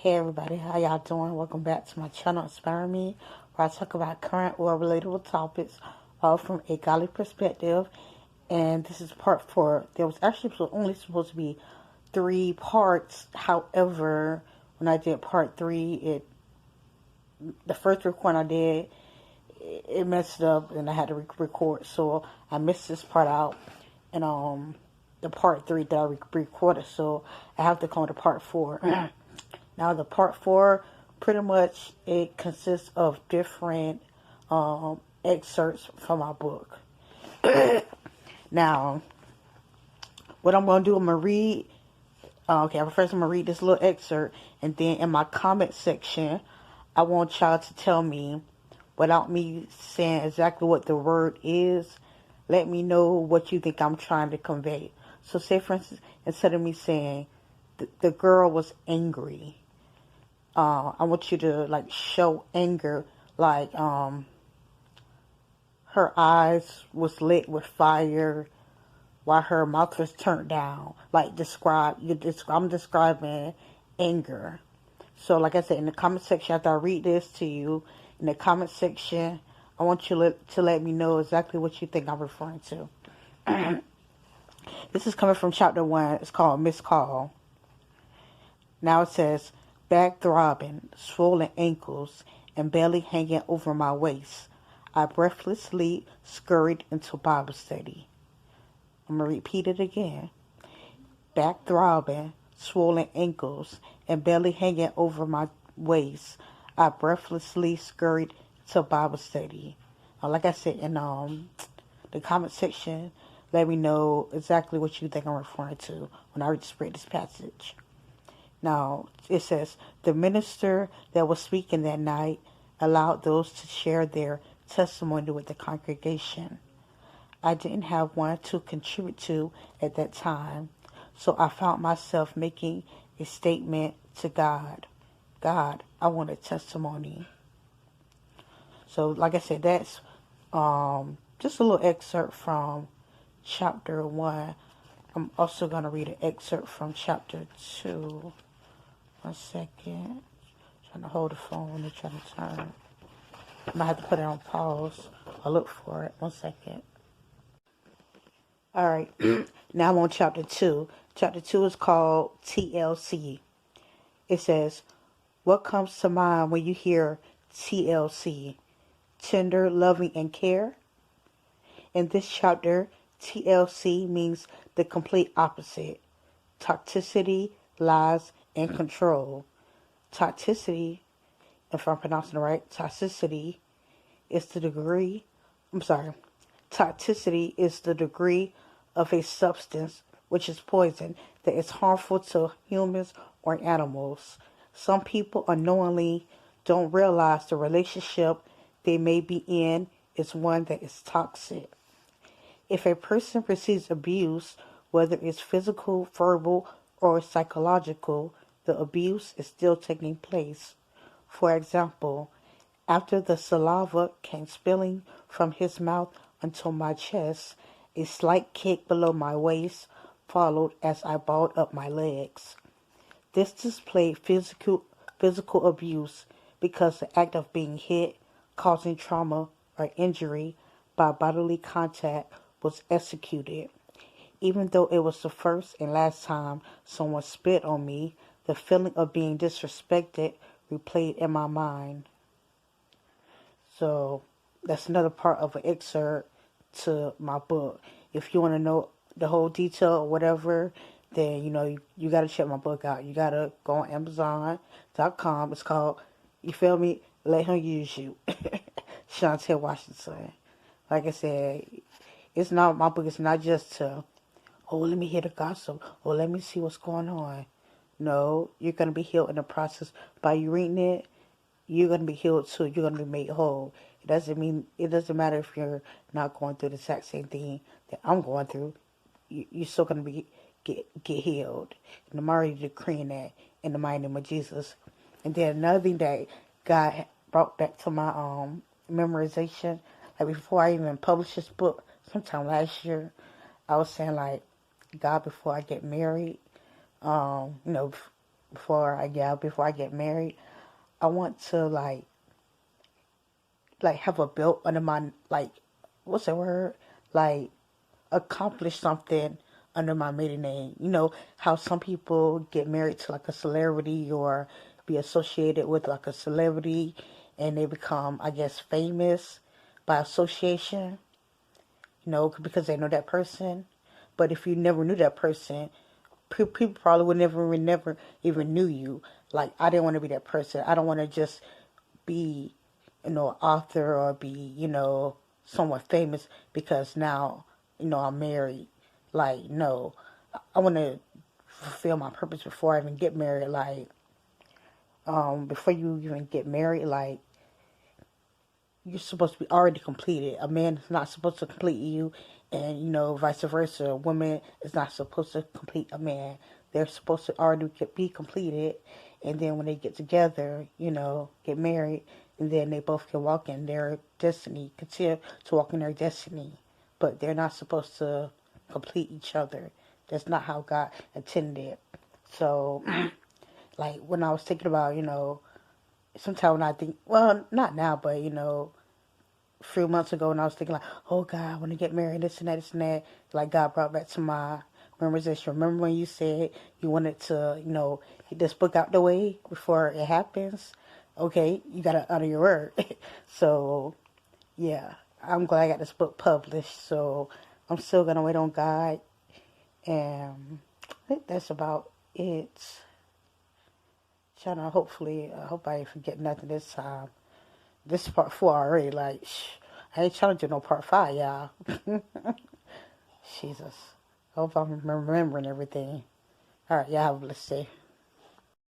Hey everybody, how y'all doing? Welcome back to my channel, Inspire Me, where I talk about current or relatable topics, all from a godly perspective. And this is part 4. There was actually only supposed to be 3 parts. However, when I did part 3, the first recording I did, it messed up, and I had to record. So I missed this part out, and the part 3 that I recorded. So I have to come to part 4. Now, the part 4, pretty much, it consists of different excerpts from my book. Now, what I'm going to do, I'm going to read, first I'm going to read this little excerpt, and then in my comment section, I want y'all to tell me, without me saying exactly what the word is, let me know what you think I'm trying to convey. So, say, for instance, instead of me saying, the girl was angry, I want you to show anger, her eyes was lit with fire while her mouth was turned down. I'm describing anger. So like I said, in the comment section, after I read this to you, in the comment section, I want you to let me know exactly what you think I'm referring to. This is coming from chapter 1. It's called Missed Call. Now it says, back throbbing, swollen ankles, and belly hanging over my waist, I breathlessly scurried into Bible study. I'm going to repeat it again. Back throbbing, swollen ankles, and belly hanging over my waist, I breathlessly scurried to Bible study. Like I said, in the comment section, let me know exactly what you think I'm referring to when I just read this passage. Now, it says, the minister that was speaking that night allowed those to share their testimony with the congregation. I didn't have one to contribute to at that time, so I found myself making a statement to God. God, I want a testimony. So, like I said, that's just a little excerpt from chapter 1. I'm also going to read an excerpt from chapter 2. 1 second. Trying to hold the phone and trying to turn. I might have to put it on pause. I'll look for it. 1 second. Alright. Now I'm on chapter 2. Chapter 2 is called TLC. It says, what comes to mind when you hear TLC? Tender, loving, and care? In this chapter, TLC means the complete opposite. Toxicity, lies, and control. Toxicity, if I'm pronouncing it right, toxicity is the degree of a substance which is poison that is harmful to humans or animals. Some people unknowingly don't realize the relationship they may be in is one that is toxic. If a person receives abuse, whether it's physical, verbal, or psychological, the abuse is still taking place. For example, after the saliva came spilling from his mouth onto my chest, a slight kick below my waist followed as I balled up my legs. This displayed physical abuse because the act of being hit, causing trauma or injury by bodily contact was executed. Even though it was the first and last time someone spit on me, the feeling of being disrespected replayed in my mind. So that's another part of an excerpt to my book. If you want to know the whole detail or whatever, then you got to check my book out. You got to go on Amazon.com. It's called, you feel me? Let Him Use You. Chantel Washington. Like I said, my book is not just to, let me hear the gossip, let me see what's going on. No, you're going to be healed in the process. By you reading it, you're going to be healed too. You're going to be made whole. It doesn't matter if you're not going through the exact same thing that I'm going through. You're still going to get healed. And I'm already decreeing that in the mighty name of Jesus. And then another thing that God brought back to my memorization, before I even published this book, sometime last year, I was saying God, before I get married, before I get married, I want to like have a belt under my, like, what's the word? Like, accomplish something under my maiden name. You know how some people get married to like a celebrity or be associated with like a celebrity and they become, I guess, famous by association, you know, because they know that person. But if you never knew that person, people probably would never even knew you. Like, I didn't want to be that person. I don't want to just be, you know, an author or be, you know, someone famous because now, you know, I'm married. Like, no, I want to fulfill my purpose before I even get married. Like, before you even get married, like, you're supposed to be already completed. A man is not supposed to complete you, and you know, vice versa. A woman is not supposed to complete a man. They're supposed to already be completed, and then when they get together, you know, get married, and then they both can walk in their destiny, continue to walk in their destiny. But they're not supposed to complete each other. That's not how God intended it. So, like when I was thinking about, you know, sometimes when I think, well, not now, but you know, a few months ago, when I was thinking like, oh God, I want to get married, this and that, this and that. Like God brought back to my memories. Remember when you said you wanted to, you know, get this book out the way before it happens? Okay, you gotta honor your word. So yeah, I'm glad I got this book published. So I'm still gonna wait on God, and I think that's about it. Trying to hopefully, I hope I ain't forget nothing this time. This is part 4 already. Like, I ain't trying to do no part 5, y'all. Jesus. I hope I'm remembering everything. All right, y'all have a blessed day.